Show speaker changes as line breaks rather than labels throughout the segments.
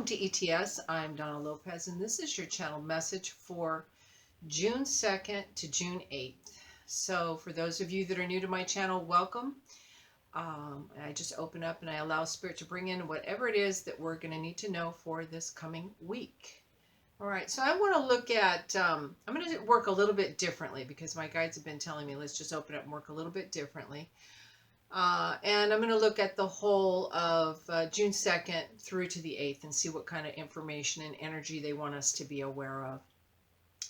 Welcome to ETS. I'm Donna Lopez, and this is your channel message for June 2nd to June 8th. So for those of you that are new to my channel, welcome. I just open up and I allow Spirit to bring in whatever it is that we're going to need to know for this coming week. All right, so I want to look at, I'm going to work a little bit differently because my guides have been telling me let's just open up and work a little bit differently. And I'm going to look at the whole of June 2nd through to the 8th and see what kind of information and energy they want us to be aware of.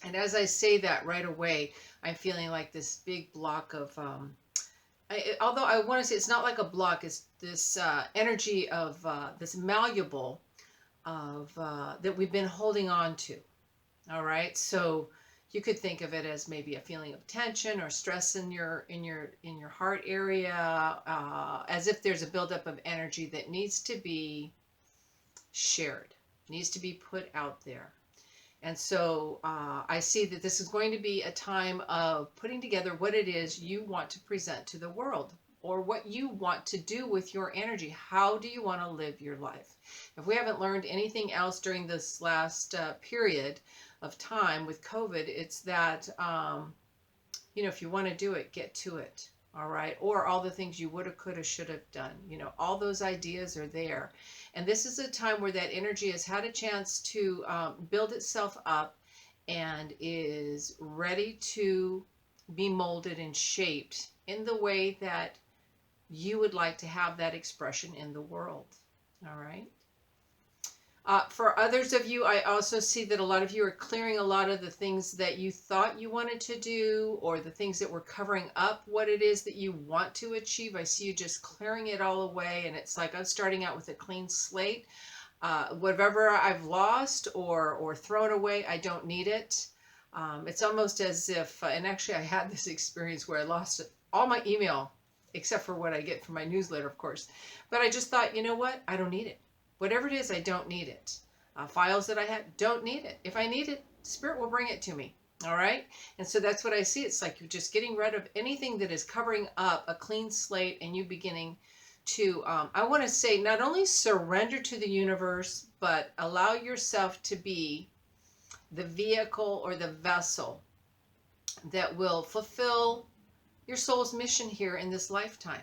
And as I say that right away, I'm feeling like this big block of, although I want to say it's not like a block, it's this energy of this malleable of that we've been holding on to. All right, so you could think of it as maybe a feeling of tension or stress in your heart area, as if there's a buildup of energy that needs to be shared, needs to be put out there. And so I see that this is going to be a time of putting together what it is you want to present to the world, or what you want to do with your energy. How do you want to live your life? If we haven't learned anything else during this last period of time with COVID, it's that, if you want to do it, get to it. All right. Or all the things you woulda, coulda, should have done. All those ideas are there. And this is a time where that energy has had a chance to build itself up and is ready to be molded and shaped in the way that you would like to have that expression in the world. All right. For others of you, I also see that a lot of you are clearing a lot of the things that you thought you wanted to do, or the things that were covering up what it is that you want to achieve. I see you just clearing it all away, and it's like I'm starting out with a clean slate. Whatever I've lost or thrown away, I don't need it. It's almost as if, and actually I had this experience where I lost all my email, except for what I get from my newsletter, of course. But I just thought, you know what? I don't need it. Whatever it is, I don't need it. Files that I had, don't need it. If I need it, Spirit will bring it to me. All right? And so that's what I see. It's like you're just getting rid of anything that is covering up a clean slate, and you beginning to, I want to say, not only surrender to the universe, but allow yourself to be the vehicle or the vessel that will fulfill your soul's mission here in this lifetime.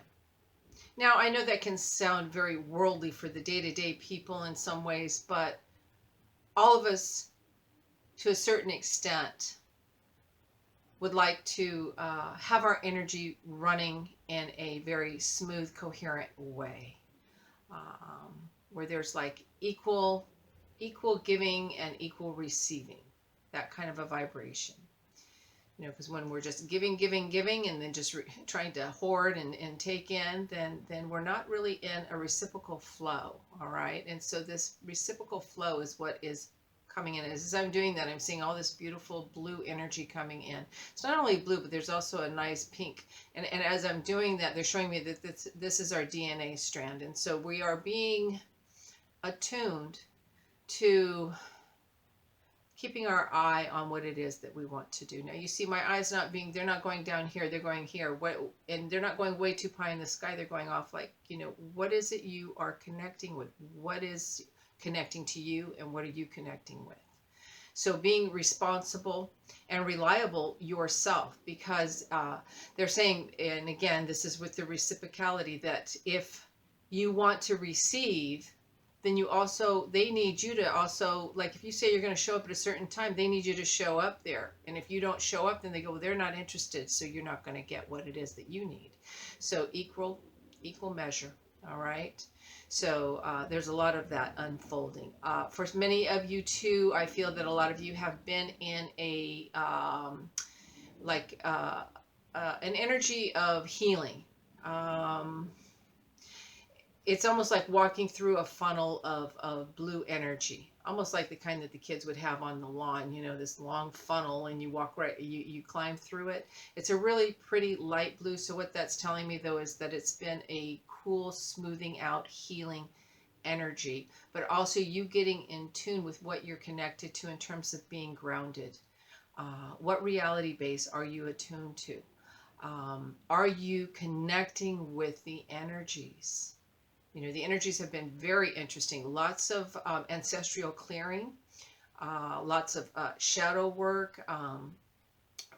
Now, I know that can sound very worldly for the day-to-day people in some ways, but all of us, to a certain extent, would like to have our energy running in a very smooth, coherent way, where there's like equal giving and equal receiving, that kind of a vibration. Because when we're just giving, and then just trying to hoard and take in, then we're not really in a reciprocal flow, all right? And so this reciprocal flow is what is coming in. As I'm doing that, I'm seeing all this beautiful blue energy coming in. It's not only blue, but there's also a nice pink. And as I'm doing that, they're showing me that this is our DNA strand. And so we are being attuned to keeping our eye on what it is that we want to do. Now you see my eyes they're not going down here, they're going here. And they're not going way too high in the sky, they're going off like, what is it you are connecting with? What is connecting to you, and what are you connecting with? So being responsible and reliable yourself, because they're saying, and again, this is with the reciprocality, that if you want to receive, then they need you to also, like if you say you're going to show up at a certain time, they need you to show up there. And if you don't show up, then they go, well, they're not interested, so you're not going to get what it is that you need. So equal measure, all right? So there's a lot of that unfolding. For many of you too, I feel that a lot of you have been in a, an energy of healing. It's almost like walking through a funnel of blue energy, almost like the kind that the kids would have on the lawn, this long funnel, and you walk you climb through it. It's a really pretty light blue. So what that's telling me though is that it's been a cool, smoothing out, healing energy, but also you getting in tune with what you're connected to in terms of being grounded. What reality base are you attuned to? Are you connecting with the energies You know, the energies have been very interesting. Lots of ancestral clearing, lots of shadow work,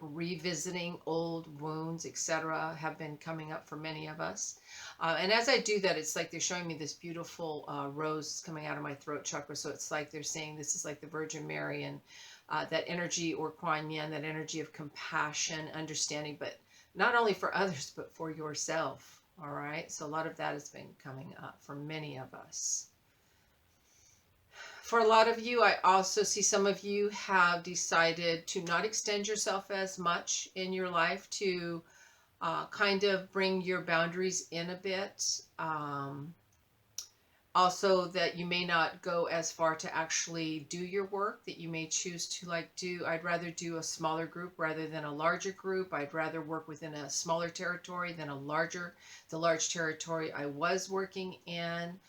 revisiting old wounds, etc., have been coming up for many of us. And as I do that, it's like they're showing me this beautiful rose coming out of my throat chakra. So it's like they're saying this is like the Virgin Mary, and that energy, or Kuan Yin, that energy of compassion, understanding, but not only for others, but for yourself. All right. So a lot of that has been coming up for many of us. For a lot of you, I also see some of you have decided to not extend yourself as much in your life, to kind of bring your boundaries in a bit. Also, that you may not go as far to actually do your work, that you may choose to I'd rather do a smaller group rather than a larger group. I'd rather work within a smaller territory than the large territory I was working in.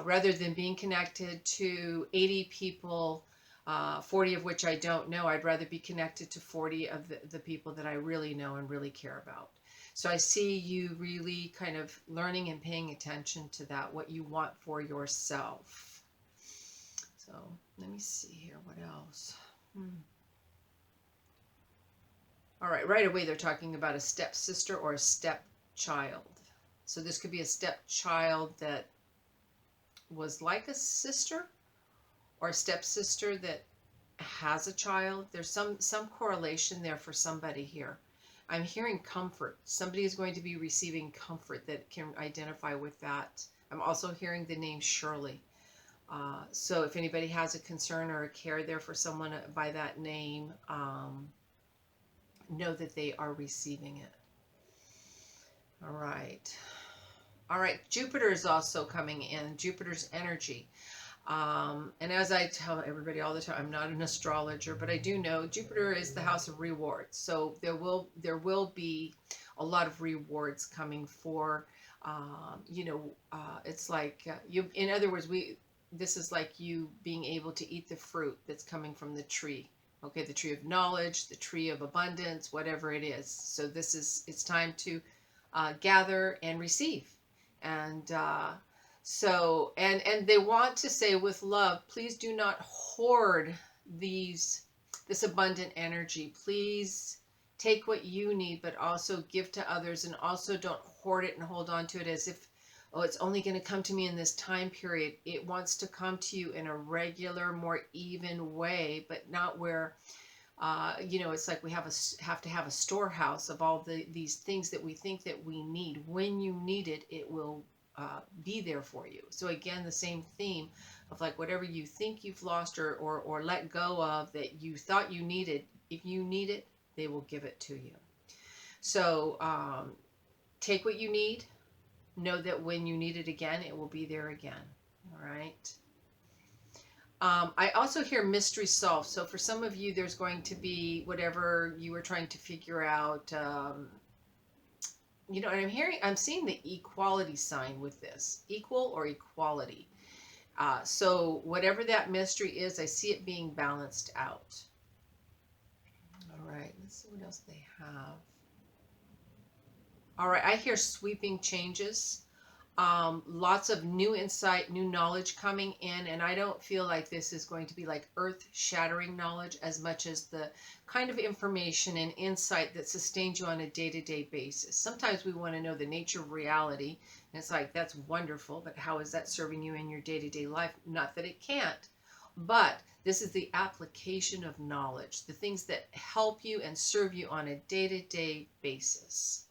Rather than being connected to 80 people, 40 of which I don't know, I'd rather be connected to 40 of the people that I really know and really care about. So I see you really kind of learning and paying attention to that, what you want for yourself. So let me see here, what else? All right away they're talking about a stepsister or a stepchild. So this could be a stepchild that was like a sister, or a stepsister that has a child. There's some correlation there for somebody here. I'm hearing comfort. Somebody is going to be receiving comfort that can identify with that. I'm also hearing the name Shirley. So if anybody has a concern or a care there for someone by that name, know that they are receiving it. All right. All right, Jupiter is also coming in, Jupiter's energy. And as I tell everybody all the time, I'm not an astrologer, but I do know Jupiter is the house of rewards. So there will be a lot of rewards coming for, it's like in other words, this is like you being able to eat the fruit that's coming from the tree. Okay, the tree of knowledge, the tree of abundance, whatever it is. So it's time to gather and receive. And and they want to say with love, please do not hoard this abundant energy. Please take what you need, but also give to others, and also don't hoard it and hold on to it as if, oh, it's only going to come to me in this time period. It wants to come to you in a regular, more even way, but not where, it's like we have to have a storehouse of all these things that we think that we need. When you need it, it will be there for you. So again, the same theme of like whatever you think you've lost or let go of that you thought you needed, if you need it, they will give it to you. So take what you need. Know that when you need it again, it will be there again. All right. I also hear mystery solved. So for some of you, there's going to be whatever you were trying to figure out. And I'm seeing the equality sign with this, equal or equality. So whatever that mystery is, I see it being balanced out. All right, let's see what else they have. All right, I hear sweeping changes. Lots of new insight, new knowledge coming in, and I don't feel like this is going to be like earth-shattering knowledge as much as the kind of information and insight that sustains you on a day-to-day basis. Sometimes we want to know the nature of reality, and it's like, that's wonderful, but how is that serving you in your day-to-day life? Not that it can't, but this is the application of knowledge, the things that help you and serve you on a day-to-day basis.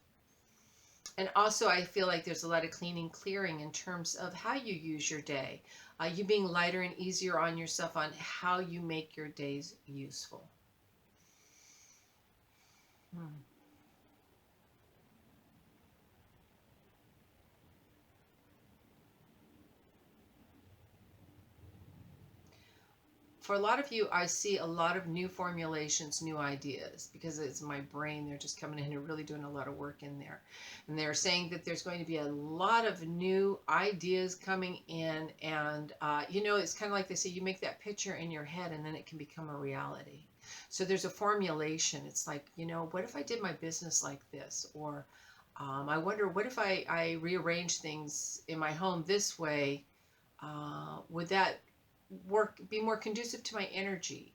And also, I feel like there's a lot of clearing in terms of how you use your day. You being lighter and easier on yourself on how you make your days useful. For a lot of you, I see a lot of new formulations, new ideas, because it's my brain. They're just coming in and really doing a lot of work in there. And they're saying that there's going to be a lot of new ideas coming in. And, it's kind of like they say, you make that picture in your head and then it can become a reality. So there's a formulation. It's like, what if I did my business like this? Or I wonder, what if I rearrange things in my home this way? Would that be more conducive to my energy?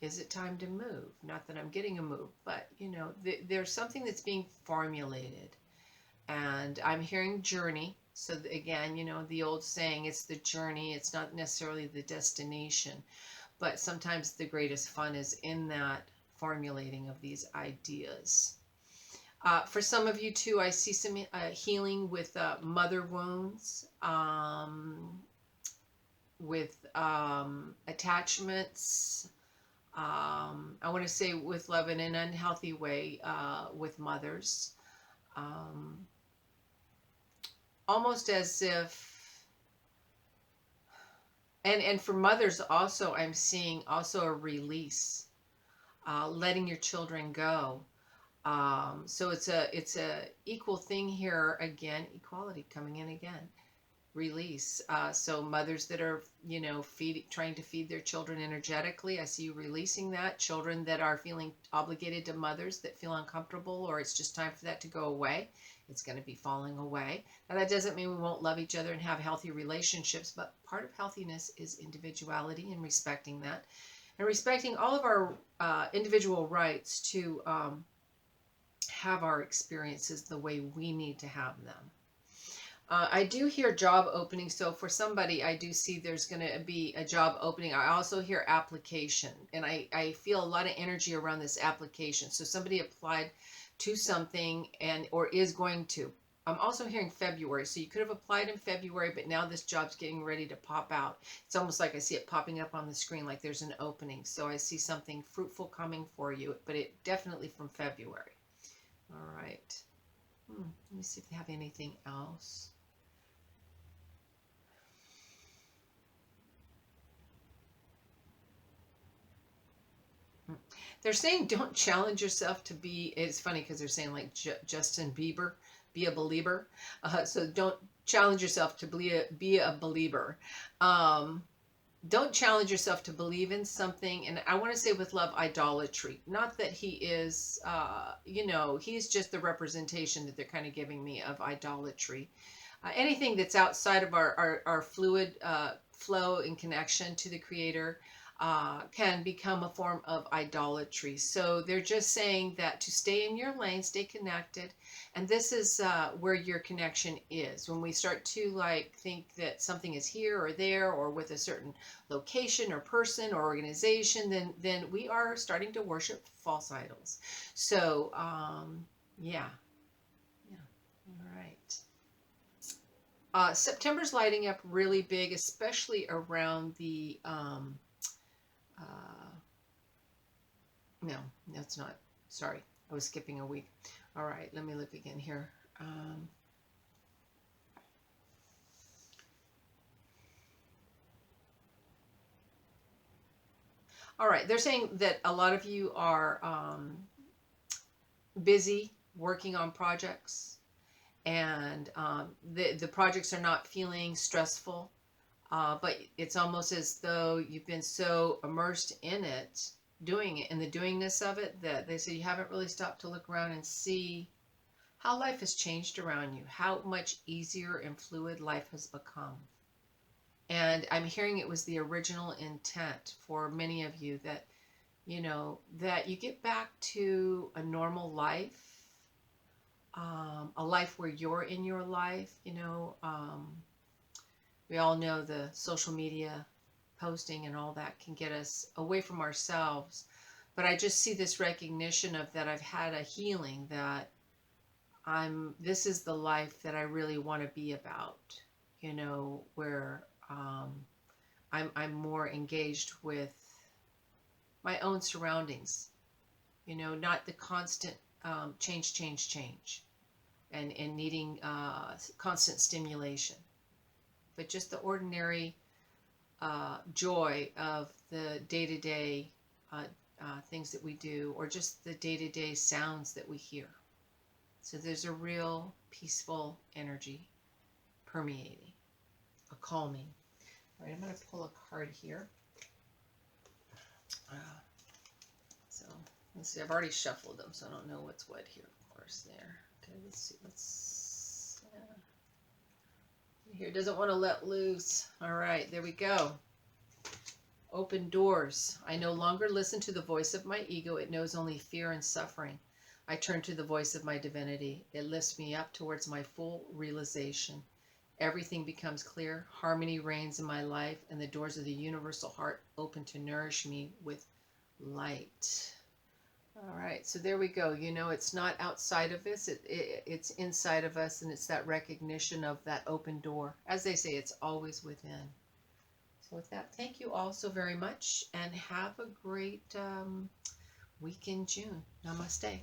Is it time to move? Not that I'm getting a move, but there's something that's being formulated, and I'm hearing journey. So again, the old saying, it's the journey, it's not necessarily the destination, but sometimes the greatest fun is in that formulating of these ideas. For some of you too, I see some healing with mother wounds, with attachments. I want to say with love in an unhealthy way, with mothers. Almost as if, and for mothers also, I'm seeing also a release, letting your children go. So it's a equal thing here again, equality coming in again, release. So mothers that are, trying to feed their children energetically, I see you releasing that. Children that are feeling obligated to mothers that feel uncomfortable, or it's just time for that to go away, it's going to be falling away. Now that doesn't mean we won't love each other and have healthy relationships, but part of healthiness is individuality and respecting that, and respecting all of our individual rights to have our experiences the way we need to have them. I do hear job opening. So for somebody, I do see there's going to be a job opening. I also hear application, and I feel a lot of energy around this application. So somebody applied to something or is going to. I'm also hearing February. So you could have applied in February, but now this job's getting ready to pop out. It's almost like I see it popping up on the screen, like there's an opening. So I see something fruitful coming for you, but it definitely from February. All right. Let me see if they have anything else. They're saying don't challenge yourself to be, it's funny because they're saying like Justin Bieber, be a believer. So don't challenge yourself to be a believer. Don't challenge yourself to believe in something. And I want to say with love, idolatry. Not that he is, he's just the representation that they're kind of giving me of idolatry. Anything that's outside of our fluid flow and connection to the Creator can become a form of idolatry. So they're just saying that to stay in your lane, stay connected. And this is where your connection is. When we start to think that something is here or there or with a certain location or person or organization, then we are starting to worship false idols. So yeah. All right. September's lighting up really big, especially around the no, that's not. Sorry, I was skipping a week. All right, let me look again here. All right, they're saying that a lot of you are busy working on projects, and the projects are not feeling stressful, but it's almost as though you've been so immersed in it, doing it, in the doingness of it, that they say you haven't really stopped to look around and see how life has changed around you, how much easier and fluid life has become. And I'm hearing it was the original intent for many of you that, that you get back to a normal life, a life where you're in your life. We all know the social media posting and all that can get us away from ourselves. But I just see this recognition of that I've had a healing, that this is the life that I really want to be about, where I'm more engaged with my own surroundings, not the constant change and needing constant stimulation, but just the ordinary joy of the day-to-day things that we do, or just the day-to-day sounds that we hear. So there's a real peaceful energy permeating, a calming. All right, I'm going to pull a card here. So Let's see, I've already shuffled them, so I don't know what's what here, of course, there. Okay, let's see, here, doesn't want to let loose. All right, there we go. Open doors. I no longer listen to the voice of my ego. It knows only fear and suffering. I turn to the voice of my divinity. It lifts me up towards my full realization. Everything becomes clear. Harmony reigns in my life, and the doors of the universal heart open to nourish me with light. All right, so there we go. You know, it's not outside of us, it's inside of us, and it's that recognition of that open door. As they say, it's always within. So with that, thank you all so very much, and have a great week in June. Namaste.